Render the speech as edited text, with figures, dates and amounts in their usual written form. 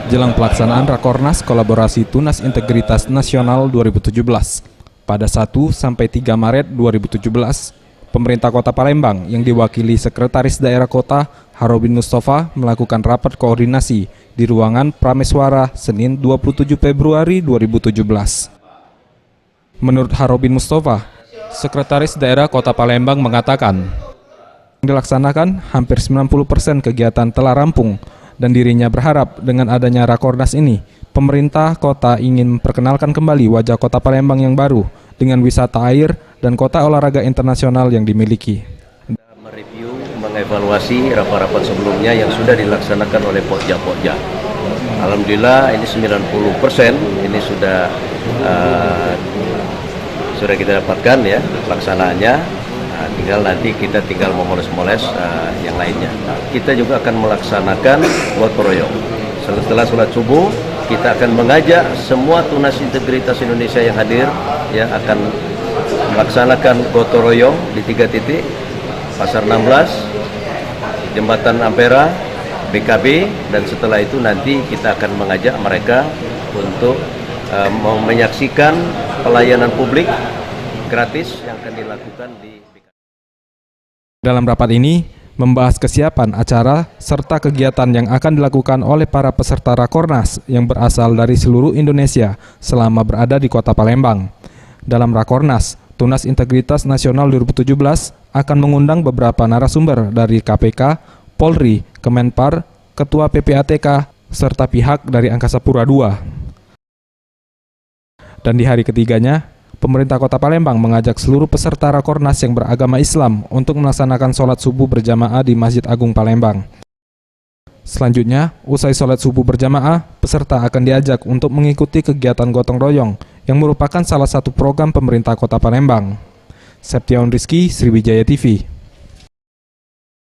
Jelang pelaksanaan Rakornas Kolaborasi Tunas Integritas Nasional 2017, pada 1-3 Maret 2017, pemerintah Kota Palembang yang diwakili Sekretaris Daerah Kota Harobin Mustafa melakukan rapat koordinasi di ruangan Prameswara Senin 27 Februari 2017. Menurut Harobin Mustafa, Sekretaris Daerah Kota Palembang mengatakan, dilaksanakan hampir 90% kegiatan telah rampung dan dirinya berharap dengan adanya Rakornas ini, pemerintah kota ingin memperkenalkan kembali wajah Kota Palembang yang baru dengan wisata air dan kota olahraga internasional yang dimiliki. Mereview, mengevaluasi rapat-rapat sebelumnya yang sudah dilaksanakan oleh Pokja. Alhamdulillah ini 90% ini sudah kita dapatkan ya pelaksanaannya. Tinggal nanti kita memoles-moles yang lainnya. Kita juga akan melaksanakan gotong royong. Setelah sholat subuh, kita akan mengajak semua tunas integritas Indonesia yang hadir, ya akan melaksanakan gotong royong di 3 titik, Pasar 16, Jembatan Ampera, BKB, dan setelah itu nanti kita akan mengajak mereka untuk menyaksikan pelayanan publik gratis yang akan dilakukan di Dalam rapat ini, membahas kesiapan acara serta kegiatan yang akan dilakukan oleh para peserta Rakornas yang berasal dari seluruh Indonesia selama berada di Kota Palembang. Dalam Rakornas, Tunas Integritas Nasional 2017 akan mengundang beberapa narasumber dari KPK, Polri, Kemenpar, Ketua PPATK, serta pihak dari Angkasa Pura II. Dan di hari ketiganya, pemerintah Kota Palembang mengajak seluruh peserta Rakornas yang beragama Islam untuk melaksanakan sholat subuh berjamaah di Masjid Agung Palembang. Selanjutnya, usai sholat subuh berjamaah, peserta akan diajak untuk mengikuti kegiatan gotong royong yang merupakan salah satu program pemerintah Kota Palembang. Septiawan Rizky, Sriwijaya TV.